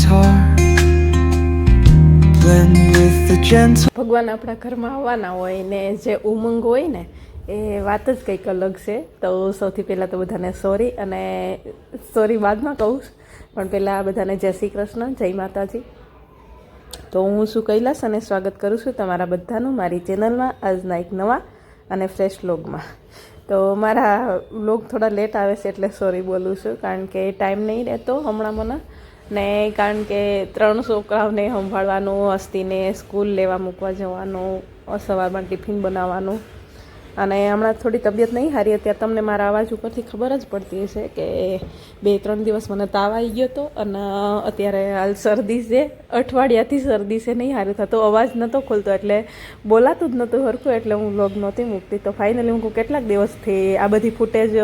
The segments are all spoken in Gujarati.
guitar. Blend with the gentle. ભગવાન આપણા ઘરમાં આવવાના હોય ને જે ઉમંગ હોય ને એ વાત જ કંઈક અલગ છે. તો સૌથી પહેલાં તો બધાને સોરી, અને સોરી બાદમાં કહું, પણ પહેલાં બધાને જય શ્રી કૃષ્ણ, જય માતાજી. તો હું શું કૈલાસ અને સ્વાગત કરું છું તમારા બધાનું મારી ચેનલમાં આજના એક નવા અને ફ્રેશ વ્લોગમાં. તો મારા વ્લોગ થોડા લેટ આવે છે એટલે સોરી બોલું છું, કારણ કે ટાઈમ નહીં રહેતો હમણાં મને, ને કારણ કે 3 છોકરાઓને સંભાળવાનું, હસ્તીને સ્કૂલ લેવા મૂકવા જવાનું, સવારમાં ટિફિન બનાવવાનું, અને હમણાં થોડી તબિયત નહીં સારી. અત્યારે તમને મારા અવાજ ઉપરથી ખબર જ પડતી હશે કે 2-3 દિવસ મને તાવ આવી ગયો હતો, અને અત્યારે હાલ શરદી છે. અઠવાડિયાથી શરદી છે, નહીં સારું થતું, અવાજ નહોતો ખોલતો એટલે બોલાતું જ નહોતું સરખું, એટલે હું વ્લોગ નહોતી મૂકતી. તો ફાઇનલી હું કેટલાક દિવસથી આ બધી ફૂટેજ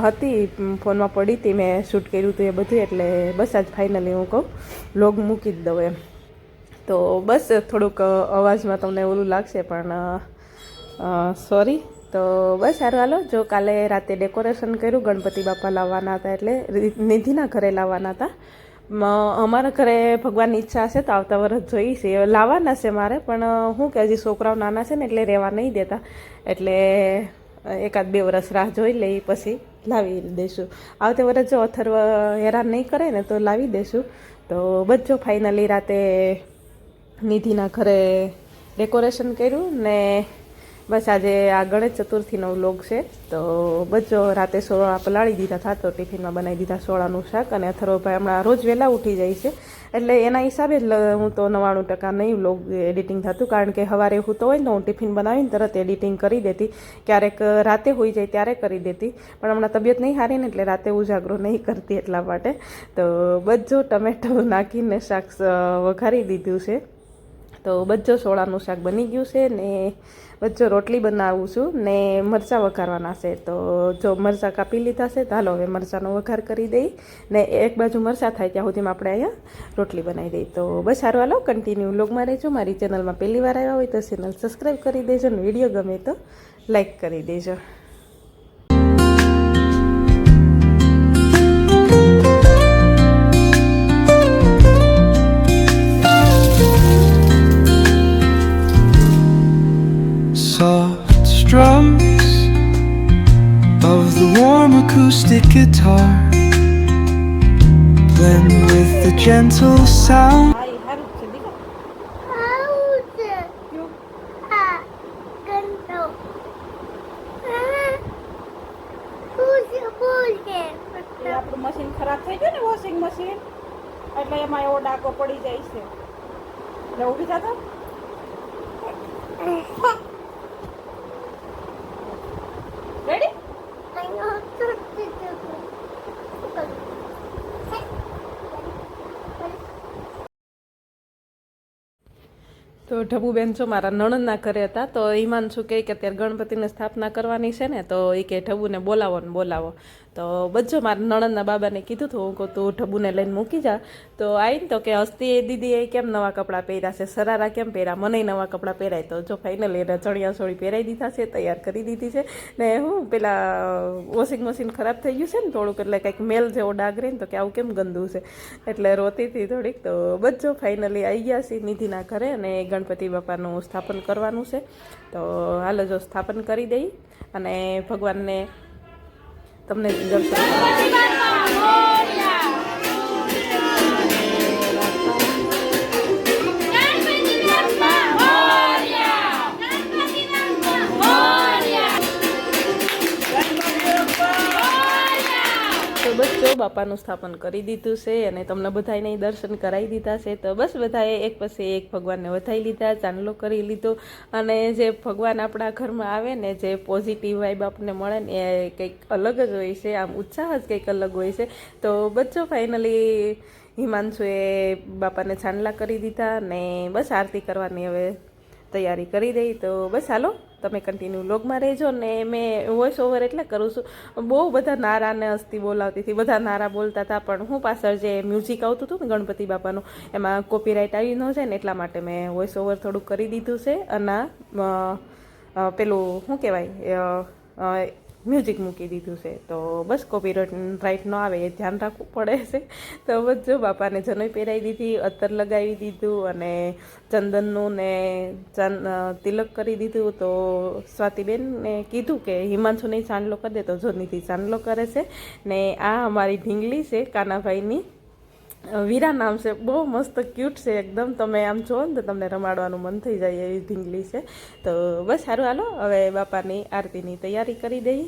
હતી ફોનમાં પડી હતી, મેં શૂટ કર્યું હતું એ બધું, એટલે બસ આજ ફાઇનલી હું કહું વ્લોગ મૂકી જ દઉં એમ. તો બસ થોડુંક અવાજમાં તમને ઓલું લાગશે, પણ સોરી. તો બસ સારું, હાલો. જો કાલે રાતે ડેકોરેશન કર્યું, ગણપતિ બાપા લાવવાના હતા, એટલે નિધિના ઘરે લાવવાના હતા. અમારા ઘરે ભગવાનની ઈચ્છા હશે તો આવતા વર્ષ જોઈ છે, લાવવાના છે મારે, પણ હું કે હજી છોકરાઓ નાના છે ને એટલે રહેવા નહીં દેતા, એટલે 1-2 વર્ષ રાહ જોઈ લઈ પછી લાવી દઈશું. આવતે વર્ષ જો અથર્વ હેરાન નહીં કરે ને તો લાવી દઈશું. તો બસ જો ફાઇનલી રાતે નિધિના ઘરે ડેકોરેશન કર્યું ને બસ આજે આ ગણેશ ચતુર્થીનો વ્લોગ છે. તો બચ્ચો રાતે સોળા પલાળી દીધા હતા, તો ટિફિનમાં બનાવી દીધા સોળાનું શાક. અને અથર્વભાઈ હમણાં રોજ વહેલા ઉઠી જાય છે, એટલે એના હિસાબે જ હું તો 99% નહીં વ્લોગ એડિટિંગ થતું, કારણ કે સવારે હું તો હોય ને હું ટિફિન બનાવીને તરત એડિટિંગ કરી દેતી, ક્યારેક રાતે હોઈ જાય ત્યારે કરી દેતી, પણ હમણાં તબિયત નહીં સારી ને એટલે રાતે ઉજાગરો નહીં કરતી એટલા માટે. તો બચ્ચો ટમેટો નાખીને શાક વઘારી દીધું છે. તો બચ્ચો સોળાનું શાક બની ગયું છે, ને બચ્ચો રોટલી બનાવું છું ને મરચાં વઘારવાના છે. તો જો મરચાં કાપી લીધા છે, તો હાલો હવે મરચાંનો વઘાર કરી દઈ, ને એક બાજુ મરચાં થાય ત્યાં સુધીમાં આપણે અહીંયા રોટલી બનાવી દઈએ. તો બસ સારું, હાલો કન્ટિન્યુ વ્લોગમાં રહેજો. મારી ચેનલમાં પહેલી વાર આવ્યા હોય તો ચેનલ સબસ્ક્રાઈબ કરી દેજો, ને વિડીયો ગમે તો લાઈક કરી દેજો. Soft strums of the warm acoustic guitar blend with the gentle sound. આપણું મશીન ખરાબ થઈ ગયું ને, વોશિંગ મશીન, એટલે એમાં એવો ડાકો પડી જાય છે. એટલે ઊભી થતો રેડી. તો ઢબુબેન જો મારા નણંદના ઘરે હતા, તો ઈમાનશું કહે કે અત્યારે ગણપતિની સ્થાપના કરવાની છે ને, તો એ કે ઢબુને બોલાવો ને બોલાવો. તો બજો મારા નણંદના બાબાને કીધું હતું, હું કહું તું ઢબુને લઈને મૂકી જા. તો આવીને તો કે હસ્તી એ દીદીએ કેમ નવા કપડાં પહેર્યા છે, સરારા કેમ પહેર્યા, મને નવા કપડાં પહેરાય. તો જો ફાઇનલી એને ચણિયા ચોળી પહેરાવી દીધા છે, તૈયાર કરી દીધી છે. ને હું પેલા વોશિંગ મશીન ખરાબ થઈ ગયું છે ને થોડુંક, એટલે કંઈક મેલ જેવો ડાઘ રહે ને, તો કે આવું કેમ ગંદુ છે, એટલે રોતી હતી થોડીક. તો બજો ફાઇનલી આવી ગયા છે નિધિના ઘરે, અને ગણપતિ બાપાનું સ્થાપન કરવાનું છે. તો હાલો જો સ્થાપન કરી દઈ, અને ભગવાનને તમને દર્શન બસ બાપાનું સ્થાપન કરી દીધું છે, અને તમને બધાને દર્શન કરાવી દીધા છે. તો બસ બધાએ એક પછી એક ભગવાનને વધાવી લીધા, ચાંદલો કરી લીધો. અને જે ભગવાન આપણા ઘરમાં આવે ને, જે પોઝિટિવ વાઇબ આપણને મળે ને, એ કંઈક અલગ જ હોય છે, આમ ઉત્સાહ જ કંઈક અલગ હોય છે. તો બચ્ચો ફાઇનલી હિમાંશુએ બાપાને ચાંદલા કરી દીધા, ને બસ આરતી કરવાની હવે તૈયારી કરી દઈ. તો બસ હાલો તમે કન્ટિન્યુ વ્લોગમાં રહેજો. ને મેં વોઇસ ઓવર એટલે કરું છું, બહુ બધા નારાને હસ્તી બોલાવતી હતી, બધા નારા બોલતા હતા, પણ હું પાછળ જે મ્યુઝિક આવતું હતું ને ગણપતિ બાપાનું, એમાં કોપીરાઇટ આવી ન જાય ને એટલા માટે મેં વોઇસ ઓવર થોડુંક કરી દીધું છે. અને પેલું શું કહેવાય, મ્યુઝિક મૂકી દીધું છે. તો બસ કોપીરાઇટ ન આવે એ ધ્યાન રાખવું પડે છે. તો બસ જો બાપાને જનોઈ પહેરાવી દીધી, અત્તર લગાવી દીધું અને ચંદનનું ને તિલક કરી દીધું. તો સ્વાતિબેનને કીધું કે હિમાંશુને ચાંદલો કરી દે, તો જો નિધિ ચાંદલો કરે છે. ને આ અમારી ઢીંગલી છે કાનાભાઈની, વીરા નામ છે, બહુ મસ્ત ક્યુટ છે એકદમ. તમે આમ જુઓ ને તો તમને રમાડવાનું મન થઈ જાય એવી ઢીંગલી છે. તો બસ સારું, હાલો હવે બાપાની આરતીની તૈયારી કરી દઈએ.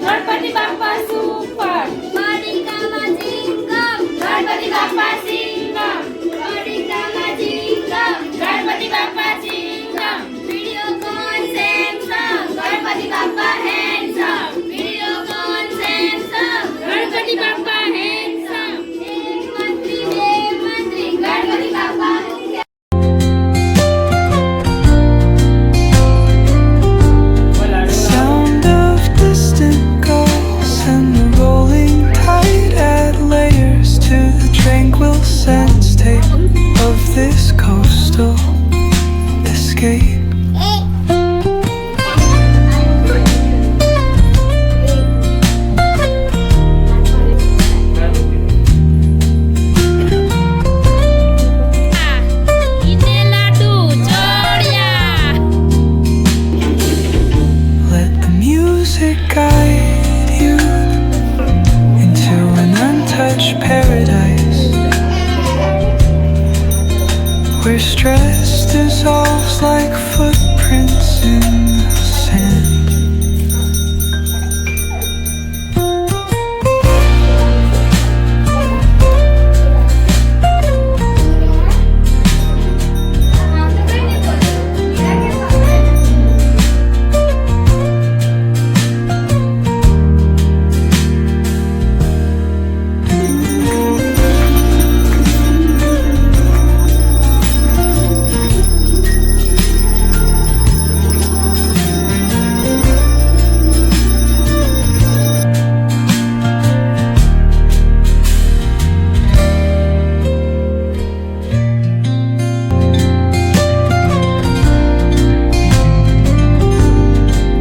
ગણપતિ બાપા સુપર, માલિકામાં જીંગમ, ગણપતિ બાપા સિંગમ, માલિકામાં જીંગમ, ગણપતિ બાપા સિંગમ, વિડિયો કોન સેમસંગ, ગણપતિ બાપા હેન્ડસમ, વિડિયો કોન સેમસંગ, ગણપતિ બાપા હેન્ડસમ, એક મંત્રી બે મંત્રી, ગણપતિ બાપા Sound of distant gulls and the rolling tide add layers to the tranquil sense tape of this coastal escape. ઇને laddu Chodiya. Let the music guide you into an untouched paradise where stress dissolves like footprints in the sand.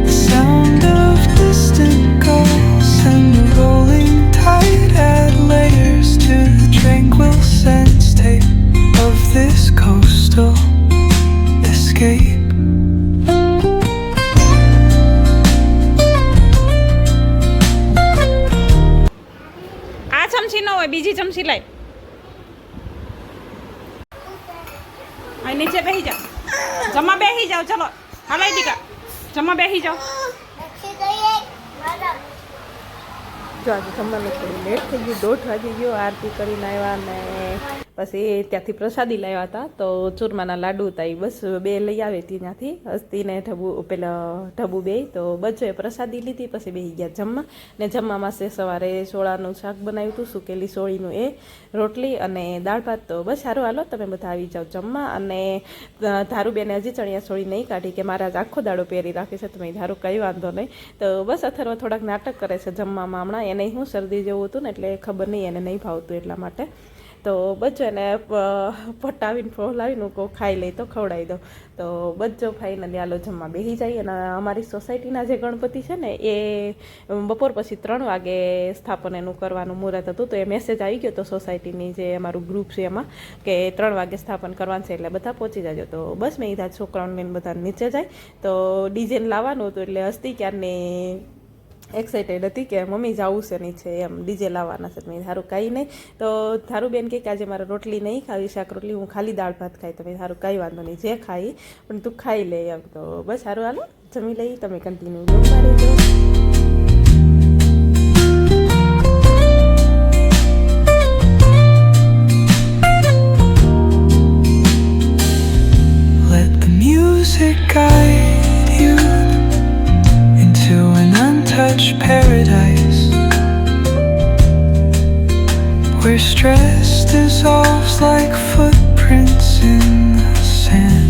The sound of distant gulls and the rolling tide add layers to the tranquil sense tape of this coastal escape. આ ચમચી ન હોય, બીજી ચમચી લાય. અહીં નીચે બેસી જાઓ, જમા બેસી જાઓ. ચલો હાલાઈ દીકા, જમા બેસી જાઓ. જો આજે જમવાનું થોડું લેટ થઈ ગયું, 1:30 વાગી ગયો. આરતી કરીને આવ્યા ને પછી ત્યાંથી પ્રસાદી લાવ્યા હતા. તો ચૂરમાના લાડુ હતા, એ બસ 2 લઈ આવી હતી ત્યાંથી, હસ્તીને ઢબુ, પેલા ઢબુ બે. તો બચ્ચોએ પ્રસાદી લીધી, પછી બેસી ગયા જમવા. ને જમવામાં છે સવારે સોળાનું શાક બનાવ્યું હતું, સુકેલી સોળીનું, એ રોટલી અને દાળ ભાત. તો બસ સારું, હાલો તમે બધા આવી જાઓ જમવા. અને ધારુબેને હજી ચણિયા સોળી નહીં કાઢી કે મારા આજ આખો દાડો પહેરી રાખે છે. તમે ધારું કંઈ વાંધો નહીં. તો બસ અથર્વ થોડાક નાટક કરે છે જમવામાં હમણાં. એને હું શરદી જેવું હતું ને એટલે ખબર નહીં, એને નહીં ભાવતું એટલા માટે. તો બચ્ચો એને પટાવીને ફોલાવીને ખાઈ લઈ તો ખવડાવી દો. તો બચ્ચો ફાઇનલી આલો જમવા બેસી જાય. અને અમારી સોસાયટીના જે ગણપતિ છે ને એ બપોર પછી 3 વાગે સ્થાપન એનું કરવાનું મુહૂર્ત હતું. તો એ મેસેજ આવી ગયો તો સોસાયટીની જે અમારું ગ્રુપ છે એમાં કે 3 વાગે સ્થાપન કરવાનું છે, એટલે બધા પહોંચી જાજો. તો બસ મેં કીધા છોકરાઓને લઈને બધા નીચે જાય. તો ડીજેને લાવવાનું હતું એટલે હસ્તી ક્યારની એક્સાઇટેડ હતી કે મમ્મી જવું છે નીચે, એમ ડીજે લાવવાના છે. મેં સારું કાંઈ નહીં. તો ધારુબેન કે આજે મારે રોટલી નહીં ખાવી, શાક રોટલી, હું ખાલી દાળ ભાત ખાઈ. તમે સારું કાંઈ વાંધો નહીં, જે ખાઈ પણ તું ખાઈ લે એમ. તો બસ સારું, હાલો જમી લઈ, તમે કન્ટિન્યુ જોતા રહેજો. Let the music guide you into an untouched paradise where stress dissolves like footprints in the sand.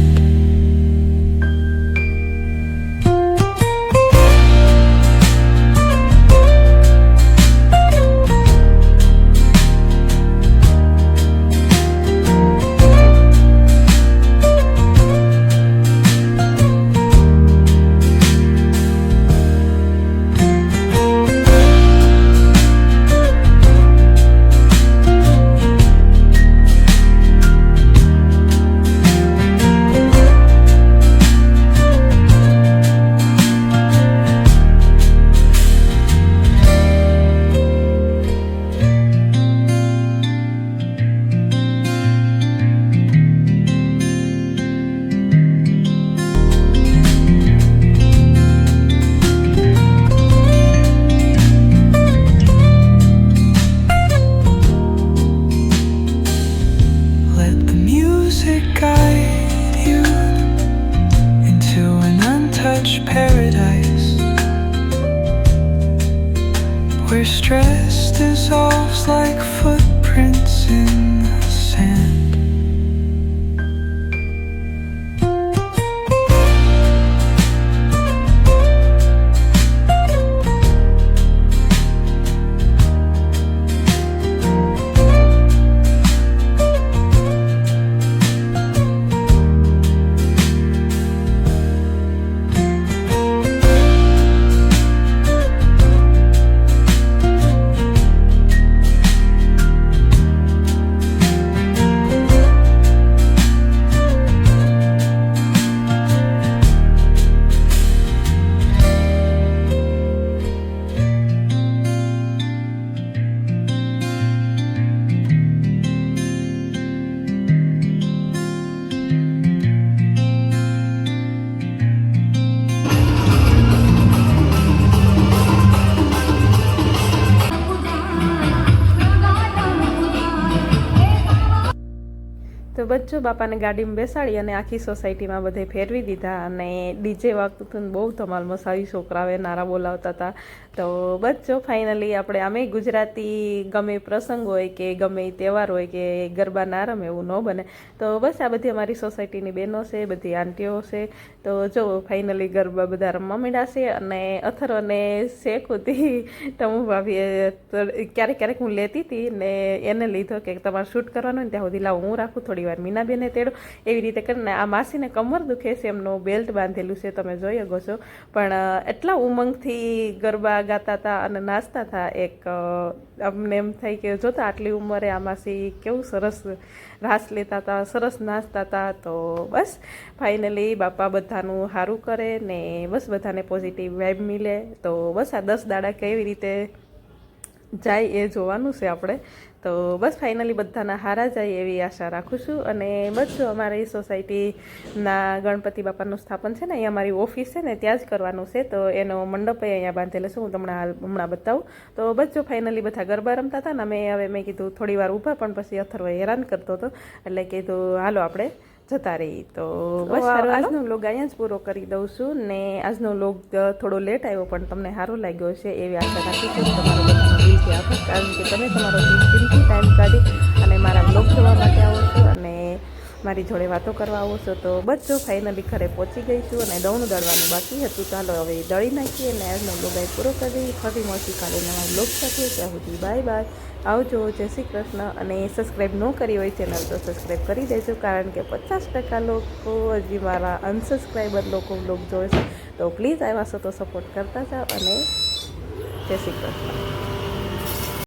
બચ્ચો બાપાને ગાડીમાં બેસાડી અને આખી સોસાયટીમાં બધે ફેરવી દીધા અને ડીજે વાગતું હતું ને બહુ ધમાલ મસાવી, છોકરાઓએ નારા બોલાવતા હતા. તો બચ્ચો ફાઇનલી આપણે આમે ગુજરાતી ગમે પ્રસંગ હોય કે ગમે તહેવાર હોય કે ગરબા ના રમે એવું ન બને. તો બસ આ બધી અમારી સોસાયટીની બહેનો છે, બધી આંટીઓ છે. તો જો ફાઇનલી ગરબા બધા રમવા માંડ્યા છે અને અથર્વને શેખ હતી ટમુ ભાભીએ ક્યારેક ક્યારેક હું લેતી હતી ને એને લીધો કે તમારે શૂટ કરવાનું ને ત્યાં સુધી લાવ હું રાખું, થોડી વાર મીનાબેને તેડો, એવી રીતે કરીને આ માસીને કમર દુખે છે, એમનો બેલ્ટ બાંધેલું છે, તમે જોઈ શકો છો. પણ એટલા ઉમંગથી ગરબા ગાતા હતા અને નાચતા હતા. એક અમને એમ થાય કે જોતા આટલી ઉંમરે આ માસી કેવું સરસ રાસ લેતા હતા, સરસ નાચતા હતા. તો બસ ફાઇનલી બાપા બધાનું સારું કરે ને બસ બધાને પોઝિટિવ વાઇબ મિલે. તો બસ આ 10 દાડા કેવી રીતે જાય એ જોવાનું છે આપણે. તો બસ ફાઇનલી બધાના હારા જાય એવી આશા રાખું છું. અને બસ અમારી સોસાયટીના ગણપતિ બાપાનું સ્થાપન છે ને, અહીંયા અમારી ઓફિસ છે ને ત્યાં જ કરવાનું છે. તો એનો મંડપ અહીંયા બાંધેલો છે, હું તમને હમણાં બતાવું. તો બસ જો ફાઇનલી બધા ગરબા રમતા હતા ને મેં કીધું થોડી વાર ઊભા, પણ પછી અથર્વ હેરાન કરતો હતો એટલે કીધું હાલો આપણે જતા રહી. તો બસ આજનો વ્લોગ અહીંયા જ પૂરો કરી દઉં છું ને આજનો વ્લોગ થોડો લેટ આવ્યો પણ તમને સારો લાગ્યો છે એવી આશા રાખું છું. તમારો બધાનો દિલથી આભાર, કારણ કે તમે તમારો દિલથી ટાઈમ કાઢી અને મારા વ્લોગ જોવા માટે આવો છો અને મારી જોડે વાતો કરવા આવો છો. તો બસ જો ફાઇનલી ઘરે પહોંચી ગઈ છું અને દળનું દળવાનું બાકી હતું. ચાલો હવે દળી નાખીએ અને આજનો વ્લોગ અહીં પૂરો કરી દઈએ. ફરી મળશું કાલે નવા વ્લોગ સાથે. ત્યાં સુધી બાય બાય, આવજો, જય શ્રી કૃષ્ણ. અને સબસ્ક્રાઈબ ન કરી હોય ચેનલ તો સબસ્ક્રાઈબ કરી દેજો, કારણ કે 50% લોકો હજી મારા અનસબસ્ક્રાઈબર લોકો વ્લોગ જોવે છે. તો પ્લીઝ આવ્યા છો તો સપોર્ટ કરતા જાઓ અને જય શ્રી કૃષ્ણ.